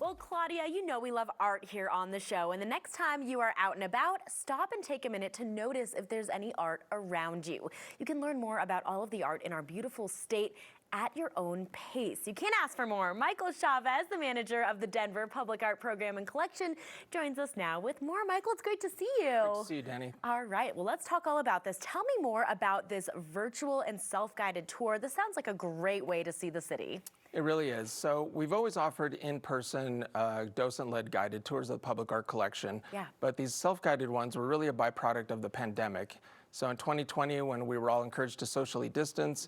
Well, Claudia, you know we love art here on the show, and the next time you are out and about, stop and take a minute to notice if there's any art around you. You can learn more about all of the art in our beautiful state at your own pace. You can't ask for more. Michael Chavez, the manager of the Denver Public Art Program and Collection, joins us now with more. Michael, it's great to see you. Great to see you, Danny. All right, well, let's talk all about this. Tell me more about this virtual and self-guided tour. This sounds like a great way to see the city. It really is. So we've always offered in-person docent-led guided tours of the public art collection. Yeah. But these self-guided ones were really a byproduct of the pandemic. So in 2020, when we were all encouraged to socially distance,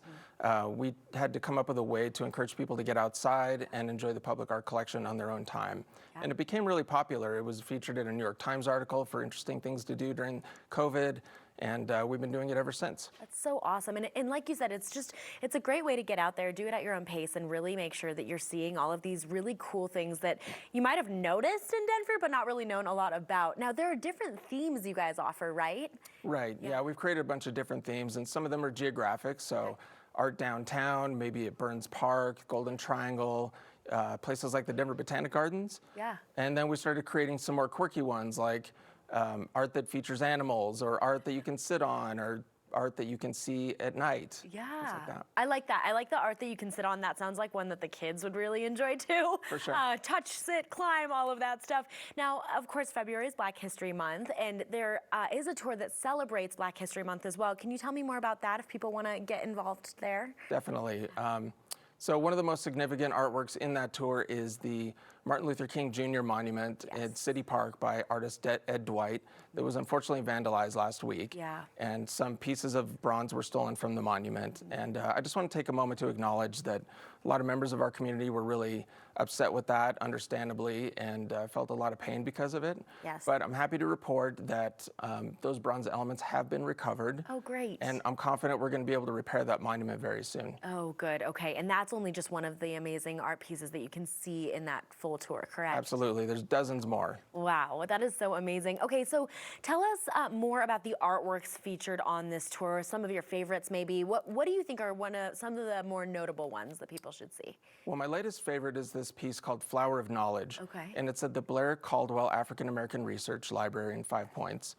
we had to come up with a way to encourage people to get outside and enjoy the public art collection on their own time. Yeah. And it became really popular. It was featured in a New York Times article for interesting things to do during COVID. And we've been doing it ever since. That's so awesome. And like you said, it's a great way to get out there, do it at your own pace, and really make sure that you're seeing all of these really cool things that you might have noticed in Denver, but not really known a lot about. Now, there are different themes you guys offer, right? Right, yeah, we've created a bunch of different themes, and some of them are geographic, so art downtown, maybe at Burns Park, Golden Triangle, places like the Denver Botanic Gardens. Yeah. And then we started creating some more quirky ones, like art that features animals, or art that you can sit on, or art that you can see at night. Yeah, like that. I like that. I like the art that you can sit on. That sounds like one that the kids would really enjoy too. For sure. Touch, sit, climb, all of that stuff. Now, of course, February is Black History Month, and there is a tour that celebrates Black History Month as well. Can you tell me more about that if people want to get involved there? Definitely. So one of the most significant artworks in that tour is the Martin Luther King Jr. monument at City Park by artist Ed Dwight that was unfortunately vandalized last week. Yeah. And some pieces of bronze were stolen from the monument. And I just want to take a moment to acknowledge that a lot of members of our community were really upset with that, understandably, and felt a lot of pain because of it. Yes. But I'm happy to report that those bronze elements have been recovered. Oh, great. And I'm confident we're going to be able to repair that monument very soon. Oh, good. Okay. And that's only just one of the amazing art pieces that you can see in that full tour, correct? Absolutely. There's dozens more. Wow, that is so amazing. Okay, so tell us more about the artworks featured on this tour, some of your favorites maybe. What do you think are some of the more notable ones that people should see? Well, my latest favorite is this piece called Flower of Knowledge. Okay. And it's at the Blair Caldwell African American Research Library in Five Points.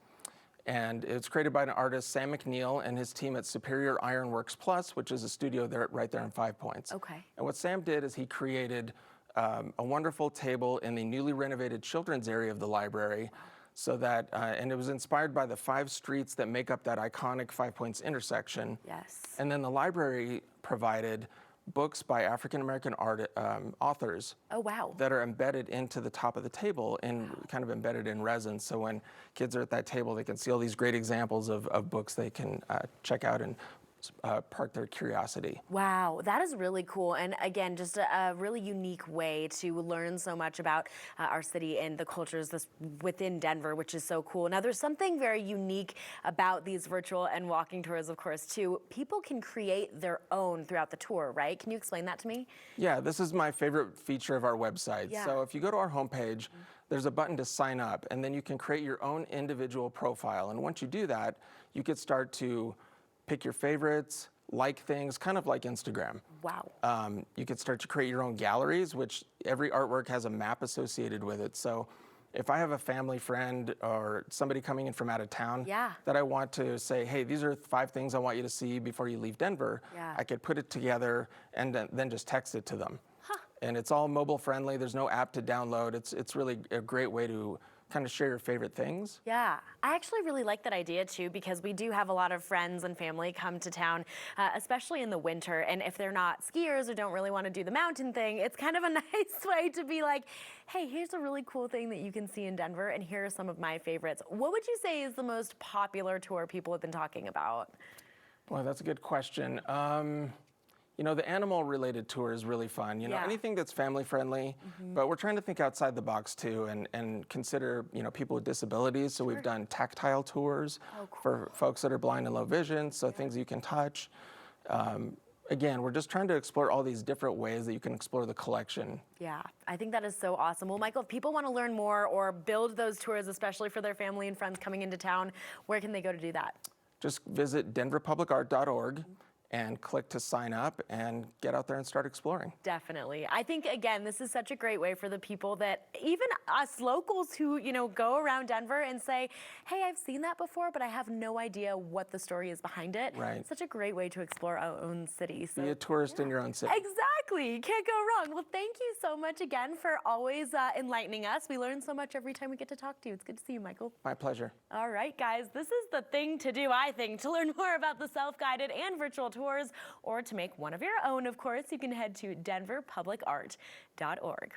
And it's created by an artist, Sam McNeil, and his team at Superior Ironworks Plus, which is a studio right there in Five Points. Okay. And what Sam did is he created a wonderful table in the newly renovated children's area of the library, so that, and it was inspired by the 5 streets that make up that iconic Five Points intersection. Yes. And then the library provided books by African-American authors. Oh, wow. That are embedded into the top of the table and kind of embedded in resin. So when kids are at that table, they can see all these great examples of books they can check out and park their curiosity. Wow, that is really cool. And again, just a really unique way to learn so much about our city and the cultures within Denver, which is so cool. Now, there's something very unique about these virtual and walking tours, of course, too. People can create their own throughout the tour, right? Can you explain that to me? Yeah, this is my favorite feature of our website. Yeah. So if you go to our homepage, there's a button to sign up, and then you can create your own individual profile. And once you do that, you could start to pick your favorites, like things, kind of like Instagram. Wow. You could start to create your own galleries, which every artwork has a map associated with it. So if I have a family friend or somebody coming in from out of town that I want to say, hey, these are 5 things I want you to see before you leave Denver, I could put it together and then just text it to them. Huh. And it's all mobile friendly. There's no app to download. It's really a great way to kind of share your favorite things. Yeah, I actually really like that idea too, because we do have a lot of friends and family come to town, especially in the winter. And if they're not skiers or don't really want to do the mountain thing, it's kind of a nice way to be like, hey, here's a really cool thing that you can see in Denver, and here are some of my favorites. What would you say is the most popular tour people have been talking about? Well, that's a good question. You know, the animal-related tour is really fun. You know, anything that's family-friendly, but we're trying to think outside the box too, and consider, you know, people with disabilities. So we've done tactile tours for folks that are blind and low vision, so things you can touch. Again, we're just trying to explore all these different ways that you can explore the collection. Yeah, I think that is so awesome. Well, Michael, if people want to learn more or build those tours, especially for their family and friends coming into town, where can they go to do that? Just visit denverpublicart.org. and click to sign up and get out there and start exploring. Definitely. I think, again, this is such a great way for the people that, even us locals who, go around Denver and say, hey, I've seen that before, but I have no idea what the story is behind it. Right. Such a great way to explore our own city. So, be a tourist in your own city. Exactly. Can't go wrong. Well, thank you so much again for always enlightening us. We learn so much every time we get to talk to you. It's good to see you, Michael. My pleasure. All right, guys, this is the thing to do, I think, to learn more about the self-guided and virtual tours, or to make one of your own, of course. You can head to denverpublicart.org.